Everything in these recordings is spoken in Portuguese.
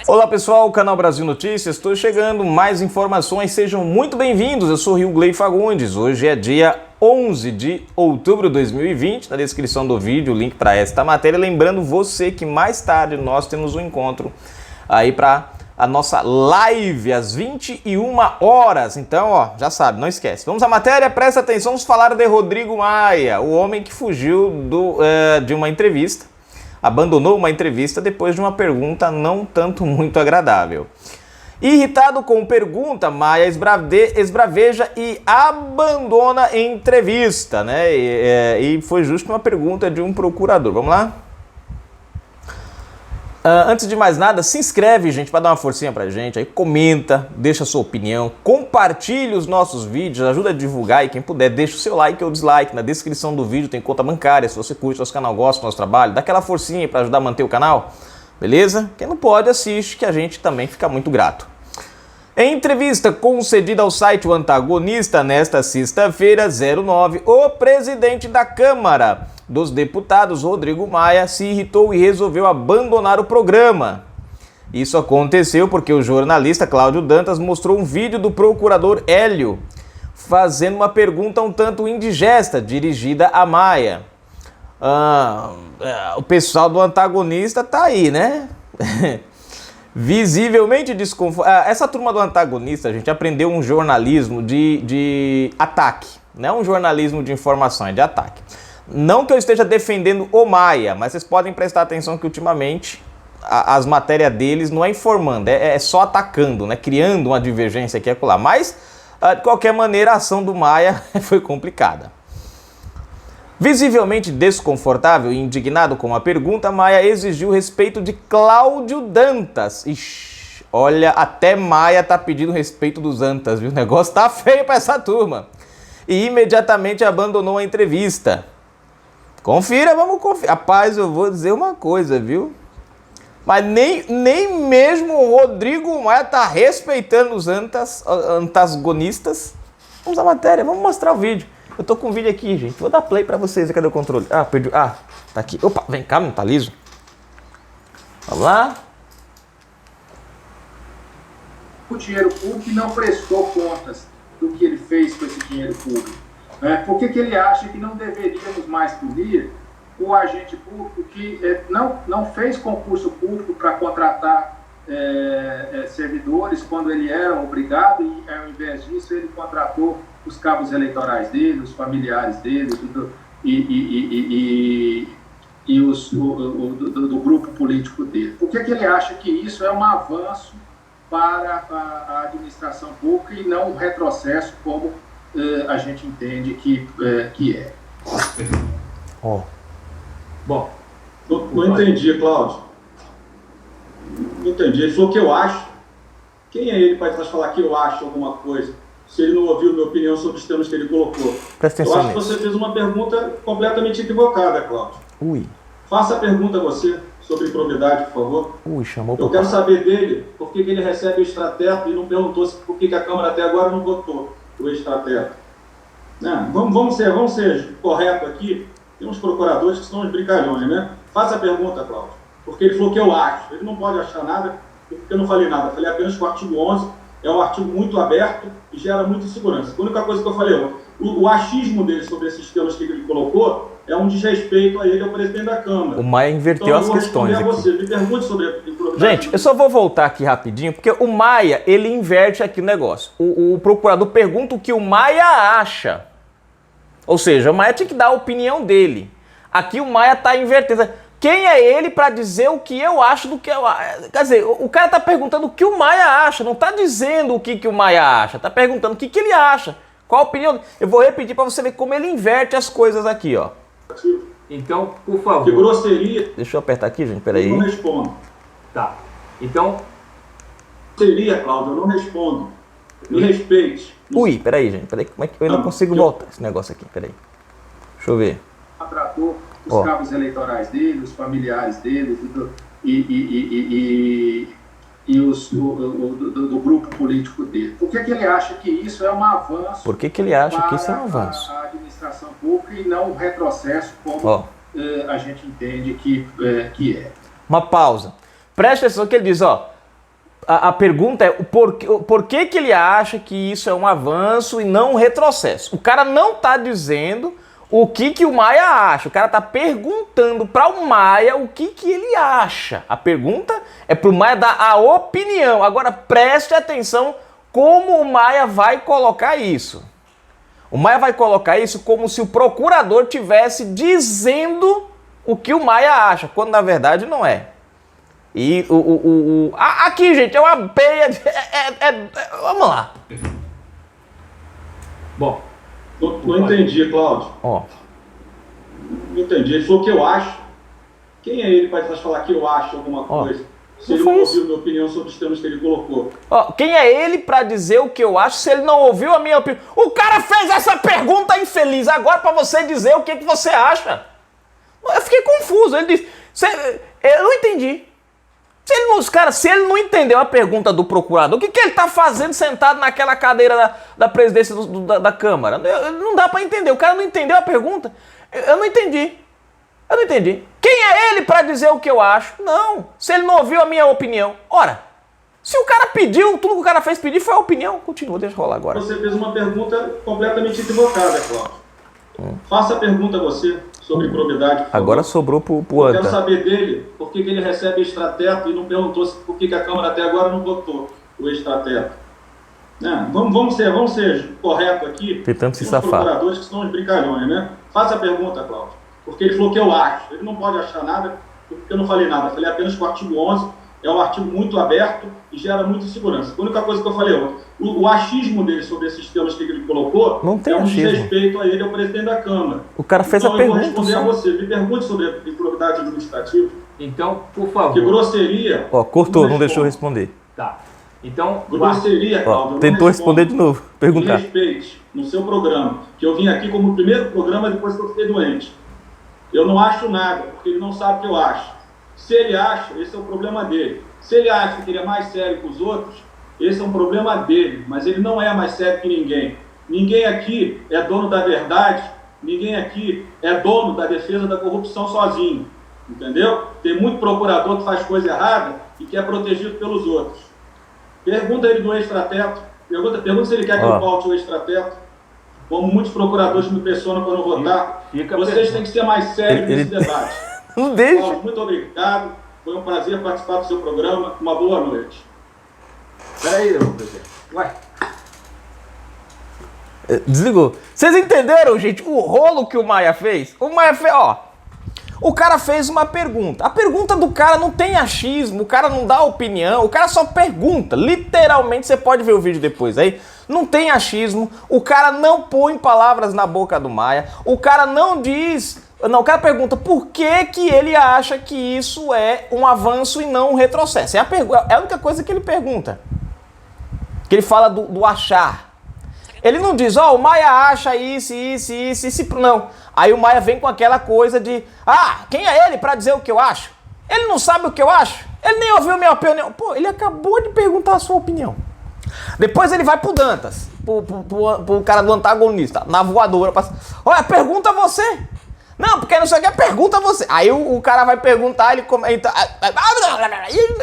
Olá pessoal, Canal Brasil Notícias, estou chegando, mais informações, sejam muito bem-vindos, eu sou Rio Gley Fagundes, hoje é dia 11 de outubro de 2020, na descrição do vídeo o link para esta matéria, lembrando você que mais tarde nós temos um encontro aí para a nossa live às 21 horas, então ó, já sabe, não esquece. Vamos à matéria, presta atenção, vamos falar de Rodrigo Maia, o homem que fugiu de uma entrevista, abandonou uma entrevista depois de uma pergunta não tanto muito agradável. Irritado com pergunta, Maia esbraveja e abandona a entrevista, né? E foi justo uma pergunta de um procurador. Vamos lá? Antes de mais nada, se inscreve, gente, para dar uma forcinha pra gente, aí comenta, deixa a sua opinião, compartilhe os nossos vídeos, ajuda a divulgar e quem puder, deixa o seu like ou dislike, na descrição do vídeo tem conta bancária, se você curte nosso canal, gosta do nosso trabalho, dá aquela forcinha para ajudar a manter o canal, beleza? Quem não pode, assiste, que a gente também fica muito grato. Em entrevista concedida ao site O Antagonista nesta sexta-feira, 09, o presidente da Câmara dos Deputados, Rodrigo Maia, se irritou e resolveu abandonar o programa. Isso aconteceu porque o jornalista Cláudio Dantas mostrou um vídeo do procurador Hélio fazendo uma pergunta um tanto indigesta dirigida a Maia. O pessoal do Antagonista tá aí, né? Visivelmente desconfortável. Essa turma do Antagonista, a gente aprendeu um jornalismo de ataque, não é um jornalismo de informação, é de ataque. Não que eu esteja defendendo o Maia, mas vocês podem prestar atenção que ultimamente as matérias deles não é informando, é só atacando, né? Criando uma divergência aqui e acolá. Mas, de qualquer maneira, a ação do Maia foi complicada. Visivelmente desconfortável e indignado com a pergunta, Maia exigiu respeito de Cláudio Dantas. Ixi, olha, até Maia tá pedindo respeito dos Dantas, viu? O negócio tá feio pra essa turma. E imediatamente abandonou a entrevista. Confira, vamos conferir. Rapaz, eu vou dizer uma coisa, viu? Mas nem mesmo o Rodrigo Maia tá respeitando os antagonistas. Vamos à matéria, vamos mostrar o vídeo. Eu tô com o vídeo aqui, gente. Vou dar play pra vocês. Cadê o controle? Ah, perdi. Ah, tá aqui. Opa, vem cá, não tá liso. Vamos lá. O dinheiro público não prestou contas do que ele fez com esse dinheiro público. Por que ele acha que não deveríamos mais punir o agente público que não fez concurso público para contratar servidores quando ele era obrigado e, ao invés disso, ele contratou os cabos eleitorais dele, os familiares dele e os do grupo político dele? Por que ele acha que isso é um avanço para a administração pública e não um retrocesso como a gente entende que é? Bom, não entendi, Cláudio. Não entendi. Ele falou que eu acho. Quem é ele para falar que eu acho alguma coisa, se ele não ouviu minha opinião sobre os temas que ele colocou? Presta atenção. Eu acho que você fez uma pergunta completamente equivocada, Cláudio. Faça a pergunta a você sobre improbidade, por favor. Chamou Eu quero saber dele por que ele recebe o extrateto e não perguntou por que a Câmara até agora não votou o extrateto. Vamos ser corretos aqui. Tem uns procuradores que são uns brincalhões, né? Faça a pergunta, Cláudio. Porque ele falou que eu acho. Ele não pode achar nada, porque eu não falei nada. Eu falei apenas que o artigo 11 é um artigo muito aberto e gera muita insegurança. A única coisa que eu falei, o achismo dele sobre esses temas que ele colocou é um desrespeito a ele, ao presidente da Câmara. O Maia inverteu as questões aqui. Você. Me pergunte sobre a gente, eu só vou voltar aqui rapidinho, porque o Maia, ele inverte aqui o negócio. O procurador pergunta o que o Maia acha. Ou seja, o Maia tinha que dar a opinião dele. Aqui o Maia tá invertendo. Quem é ele para dizer o que eu acho do que eu acho? Quer dizer, o cara tá perguntando o que o Maia acha, não tá dizendo o que o Maia acha, tá perguntando o que ele acha. Qual a opinião? Eu vou repetir para você ver como ele inverte as coisas aqui, ó. Então, por favor. Que grosseria. Deixa eu apertar aqui, gente, peraí. Eu não respondo. Tá. Então, grosseria, Cláudio, eu não respondo. Me respeite. Peraí, gente, peraí, como é que eu não consigo voltar esse negócio aqui, peraí. Deixa eu ver. Contratou os cabos eleitorais dele, os familiares dele e os do grupo político dele. Por que ele acha que isso é um avanço? Por que ele acha que isso é um avanço? A administração pública e não um retrocesso como a gente entende que é. Uma pausa. Preste atenção que ele diz, A pergunta é por que que ele acha que isso é um avanço e não um retrocesso? O cara não tá dizendo o que o Maia acha. O cara tá perguntando para o Maia o que ele acha. A pergunta é pro Maia dar a opinião. Agora preste atenção como o Maia vai colocar isso. O Maia vai colocar isso como se o procurador tivesse dizendo o que o Maia acha, quando na verdade não é. E aqui, gente, é uma peia de... vamos lá. Bom, não entendi, Cláudio. Ó. Não entendi. Ele falou o que eu acho. Quem é ele para falar que eu acho alguma coisa? Se ele não ouviu minha opinião sobre os temas que ele colocou. Ó, quem é ele para dizer o que eu acho se ele não ouviu a minha opinião? O cara fez essa pergunta infeliz agora para você dizer o que você acha. Eu fiquei confuso. Ele disse... eu não entendi. Se ele não entendeu a pergunta do procurador, o que ele está fazendo sentado naquela cadeira da presidência da Câmara? Não dá para entender. O cara não entendeu a pergunta. Eu não entendi. Eu não entendi. Quem é ele para dizer o que eu acho? Não. Se ele não ouviu a minha opinião. Ora, se o cara pediu, tudo que o cara fez pedir foi a opinião. Continua, deixa rolar agora. Você fez uma pergunta completamente equivocada, Cláudio. Faça a pergunta a você sobre improbidade. Agora sobrou pro Eu Anta. quero saber dele por que ele recebe extrateto e não perguntou por que a Câmara até agora não votou o extrateto. Né? Vamos ser corretos aqui. Tentando se Os safar. procuradores que são os brincalhões, né? Faça a pergunta, Cláudio. Porque ele falou que eu acho. Ele não pode achar nada, porque eu não falei nada. Eu falei apenas que o artigo 11 é um artigo muito aberto e gera muita insegurança. A única coisa que eu falei, o achismo dele sobre esses temas que ele colocou não tem é um achismo. desrespeito a ele, ao presidente da Câmara. O cara fez então, a pergunta. Eu vou responder só. a você. Me pergunte sobre a improbidade administrativa. Então, por favor. Que grosseria... Ó, cortou, não deixou responder. Tá. Então, Grosseria, Cláudio. Ó, tentou responder de novo. Perguntar. Me respeite no seu programa, que eu vim aqui como o primeiro programa depois que eu fiquei doente. Eu não acho nada, porque ele não sabe o que eu acho. Se ele acha, esse é o problema dele. Se ele acha que ele é mais sério que os outros, esse é um problema dele, mas ele não é mais sério que ninguém. Ninguém aqui é dono da verdade, ninguém aqui é dono da defesa da corrupção sozinho, entendeu? Tem muito procurador que faz coisa errada e que é protegido pelos outros. Pergunta ele do extrateto, pergunta se ele quer que eu volte o extrateto, como muitos procuradores me pressionam para não votar. Vocês têm que ser mais sérios nesse debate. Não deixa. Paulo, muito obrigado. Foi um prazer participar do seu programa. Uma boa noite. Peraí, presidente. Ué. Desligou. Vocês entenderam, gente, o rolo que o Maia fez? O Maia fez, ó. O cara fez uma pergunta. A pergunta do cara não tem achismo, o cara não dá opinião, o cara só pergunta. Literalmente, você pode ver o vídeo depois aí. Não tem achismo, o cara não põe palavras na boca do Maia, o cara não diz... Não, o cara pergunta por que que ele acha que isso é um avanço e não um retrocesso. É a única coisa que ele pergunta. Que ele fala do achar. Ele não diz, ó, o Maia acha isso, não. Aí o Maia vem com aquela coisa de, quem é ele para dizer o que eu acho? Ele não sabe o que eu acho? Ele nem ouviu minha opinião. Pô, ele acabou de perguntar a sua opinião. Depois ele vai pro Dantas, pro cara do antagonista, na voadora. Olha, pergunta você. Não, porque não sei o que, pergunta você. Aí o cara vai perguntar, ele comenta,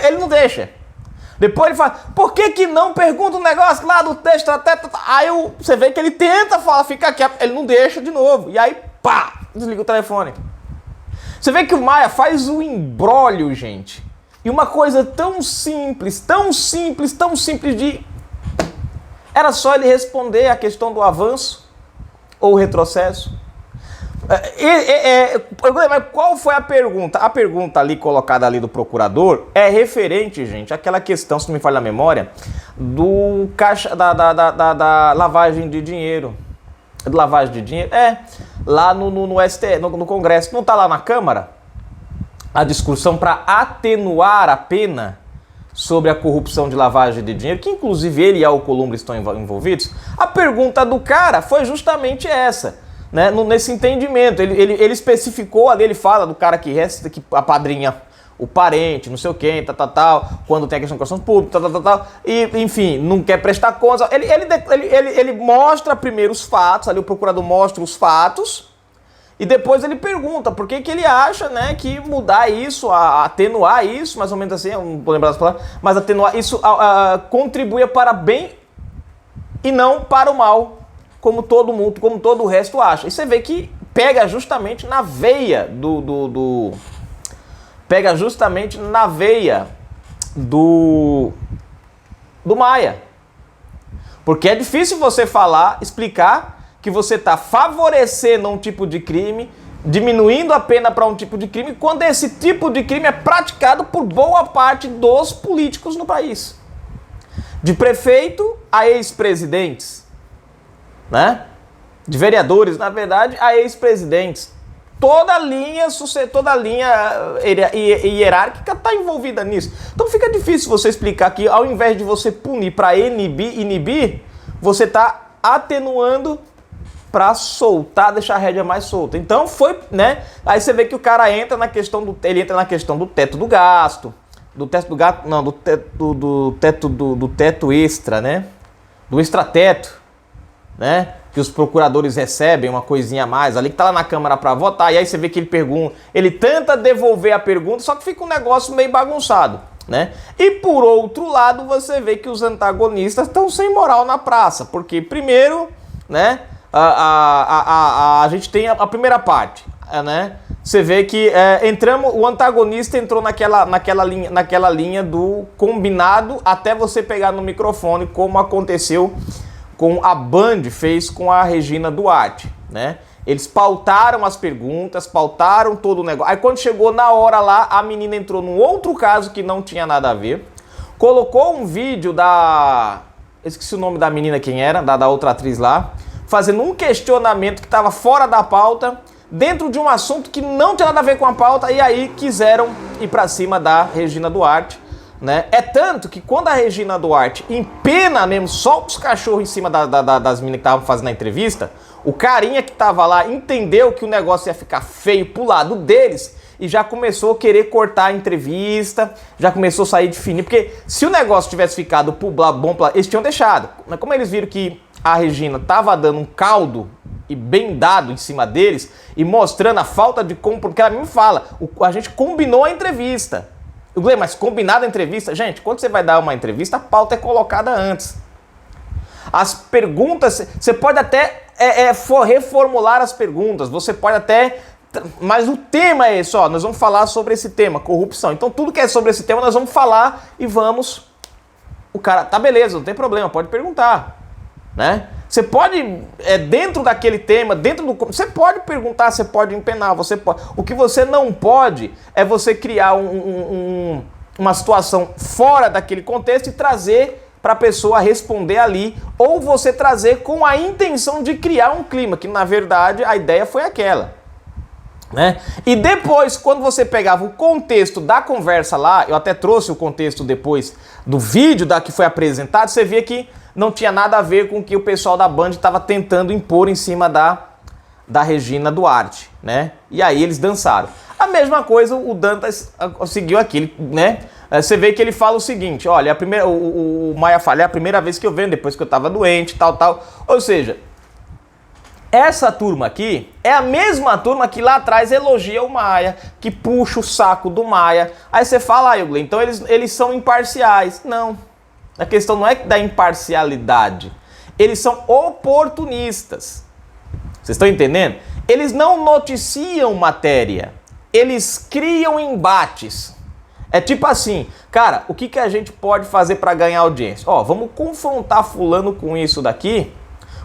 ele não deixa. Depois ele fala, por que não pergunta um negócio lá do texto até... Aí você vê que ele tenta falar, fica quieto, ele não deixa de novo. E aí, pá, desliga o telefone. Você vê que o Maia faz um imbróglio, gente. E uma coisa tão simples de... Era só ele responder a questão do avanço ou retrocesso. Mas qual foi a pergunta? A pergunta ali colocada ali do procurador é referente, gente, àquela questão, se não me falha a memória, do caixa da lavagem de dinheiro. Lavagem de dinheiro? Lá no STF, no Congresso. Não está lá na Câmara a discussão para atenuar a pena sobre a corrupção de lavagem de dinheiro, que inclusive ele e a Alcolumbre estão envolvidos? A pergunta do cara foi justamente essa. Né, nesse entendimento, ele especificou ali, ele fala do cara que apadrinha o parente, não sei o que, tal, quando tem a questão de questão pública, tal, e enfim, não quer prestar contas. Ele mostra primeiro os fatos, ali o procurador mostra os fatos, E depois ele pergunta por que ele acha, né, que mudar isso, atenuar isso, mais ou menos assim, eu não vou lembrar das palavras, mas atenuar isso contribuía para bem e não para o mal, como todo mundo, como todo o resto acha. E você vê que pega justamente na veia pega justamente na veia do Maia. Porque é difícil você explicar que você está favorecendo um tipo de crime, diminuindo a pena para um tipo de crime, quando esse tipo de crime é praticado por boa parte dos políticos no país. De prefeito a ex-presidentes, né? De vereadores, na verdade, a ex-presidentes. Toda linha hierárquica está envolvida nisso. Então fica difícil você explicar que ao invés de você punir para inibir, você está atenuando para soltar, deixar a rédea mais solta. Então foi, né? Aí você vê que o cara entra na questão do teto do gasto, do teto extra, né? Do extrateto, né? Que os procuradores recebem uma coisinha a mais ali, que tá lá na Câmara para votar, e aí você vê que ele tenta devolver a pergunta, só que fica um negócio meio bagunçado, né? E por outro lado, você vê que os antagonistas estão sem moral na praça, porque primeiro, né, a gente tem a primeira parte, né? Você vê que o antagonista entrou naquela linha do combinado até você pegar no microfone, como aconteceu com a Band fez com a Regina Duarte, né? Eles pautaram as perguntas, pautaram todo o negócio. Aí quando chegou na hora lá, a menina entrou num outro caso que não tinha nada a ver, colocou um vídeo esqueci o nome da menina quem era, da outra atriz lá, fazendo um questionamento que estava fora da pauta, dentro de um assunto que não tinha nada a ver com a pauta, e aí quiseram ir para cima da Regina Duarte, né? É tanto que quando a Regina Duarte empena mesmo, solta os cachorros em cima das meninas que estavam fazendo a entrevista, o carinha que estava lá entendeu que o negócio ia ficar feio pro lado deles e já começou a querer cortar a entrevista, já começou a sair de fininho, porque se o negócio tivesse ficado bom, eles tinham deixado. Mas como eles viram que a Regina estava dando um caldo e bem dado em cima deles e mostrando a falta de compromisso, porque ela mesmo fala, a gente combinou a entrevista. Eu falei, mas combinado a entrevista? Gente, quando você vai dar uma entrevista, a pauta é colocada antes. As perguntas, você pode até reformular as perguntas, você pode até... Mas o tema é esse, ó, nós vamos falar sobre esse tema, corrupção. Então tudo que é sobre esse tema nós vamos falar e vamos... O cara, tá beleza, não tem problema, pode perguntar, né? Você pode, dentro daquele tema, você pode perguntar, você pode empenar, você pode. O que você não pode é você criar uma situação fora daquele contexto e trazer para a pessoa responder ali, ou você trazer com a intenção de criar um clima, que na verdade a ideia foi aquela, né? E depois, quando você pegava o contexto da conversa lá, eu até trouxe o contexto depois do vídeo que foi apresentado, você via que não tinha nada a ver com o que o pessoal da Band estava tentando impor em cima da Regina Duarte, né? E aí eles dançaram. A mesma coisa o Dantas seguiu aqui, né? Você vê que ele fala o seguinte, olha, o Maia fala, é a primeira vez que eu venho, depois que eu estava doente, tal. Ou seja, essa turma aqui é a mesma turma que lá atrás elogia o Maia, que puxa o saco do Maia. Aí você fala, então eles são imparciais. Não. A questão não é da imparcialidade. Eles são oportunistas. Vocês estão entendendo? Eles não noticiam matéria. Eles criam embates. É tipo assim, cara, o que a gente pode fazer para ganhar audiência? Ó, vamos confrontar fulano com isso daqui,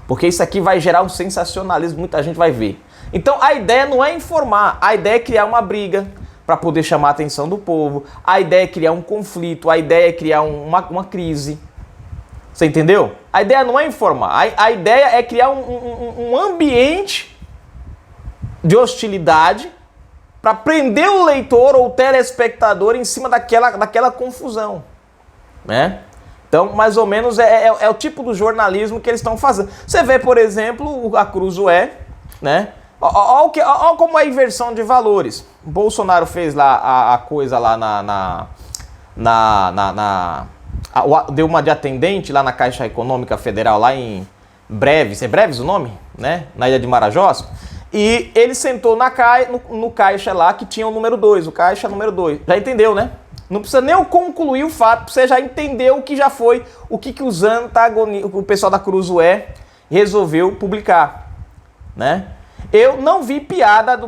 porque isso aqui vai gerar um sensacionalismo, muita gente vai ver. Então a ideia não é informar, a ideia é criar uma briga para poder chamar a atenção do povo, a ideia é criar um conflito, a ideia é criar uma crise. Você entendeu? A ideia não é informar, a ideia é criar um ambiente de hostilidade para prender o leitor ou o telespectador em cima daquela confusão, né? Então, mais ou menos, é o tipo do jornalismo que eles estão fazendo. Você vê, por exemplo, a Cruzoé, né? Olha como é a inversão de valores. O Bolsonaro fez lá a coisa lá deu uma de atendente lá na Caixa Econômica Federal, lá em Breves, é Breves o nome? Né? Na ilha de Marajós. E ele sentou no caixa lá que tinha o número 2, o caixa número 2. Já entendeu, né? Não precisa nem eu concluir o fato, você já entendeu o que já foi, o que os antagonistas, o pessoal da Cruzoé resolveu publicar, né? Eu não vi piada,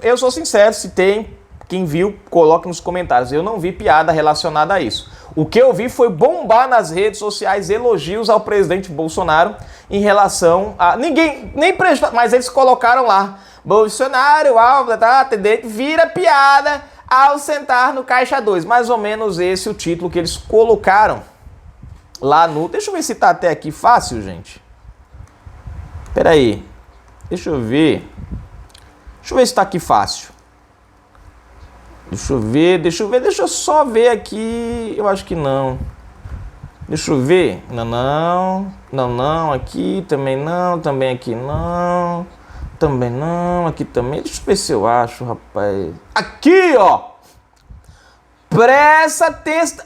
eu sou sincero, se tem, quem viu, coloque nos comentários, eu não vi piada relacionada a isso. O que eu vi foi bombar nas redes sociais elogios ao presidente Bolsonaro em relação a... Ninguém, nem prestou, mas eles colocaram lá, Bolsonaro, atendente, vira piada ao sentar no caixa 2. Mais ou menos esse é o título que eles colocaram lá no... Deixa eu ver se tá até aqui fácil, gente. Pera aí. Deixa eu ver se tá aqui fácil. Deixa eu só ver aqui. Eu acho que não. Deixa eu ver. Não, aqui também não, também aqui não. Também não, aqui também. Deixa eu ver se eu acho, rapaz. Aqui, ó. Presta atenção.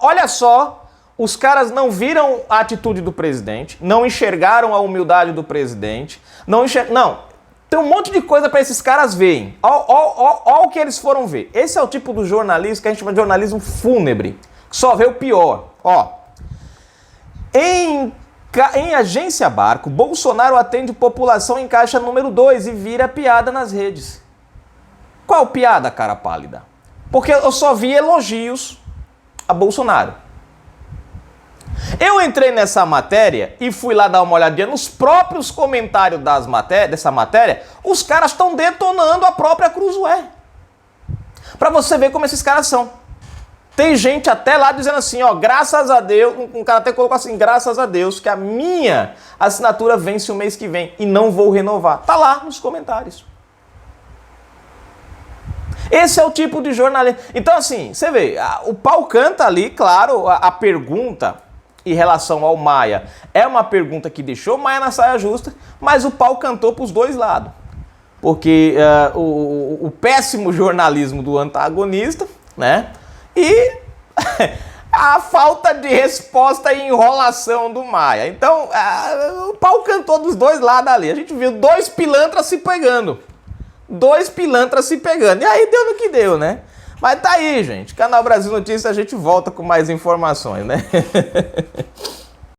Olha só. Os caras não viram a atitude do presidente, não enxergaram a humildade do presidente, não, tem um monte de coisa para esses caras verem. Olha o que eles foram ver. Esse é o tipo do jornalismo que a gente chama de jornalismo fúnebre, que só vê o pior. Ó, em agência Barco, Bolsonaro atende população em caixa número 2 e vira piada nas redes. Qual piada, cara pálida? Porque eu só vi elogios a Bolsonaro. Eu entrei nessa matéria e fui lá dar uma olhadinha nos próprios comentários dessa matéria. Os caras estão detonando a própria Cruzoé. Pra você ver como esses caras são. Tem gente até lá dizendo assim, ó, graças a Deus, um cara até colocou assim, graças a Deus que a minha assinatura vence o mês que vem e não vou renovar. Tá lá nos comentários. Esse é o tipo de jornalismo. Então assim, você vê, o pau canta ali, claro, a pergunta em relação ao Maia é uma pergunta que deixou Maia na saia justa, mas o pau cantou para os dois lados. Porque o péssimo jornalismo do antagonista, né? E a falta de resposta e enrolação do Maia. Então, o pau cantou dos dois lados ali. A gente viu dois pilantras se pegando. E aí deu no que deu, né? Mas tá aí, gente. Canal Brasil Notícias, a gente volta com mais informações, né?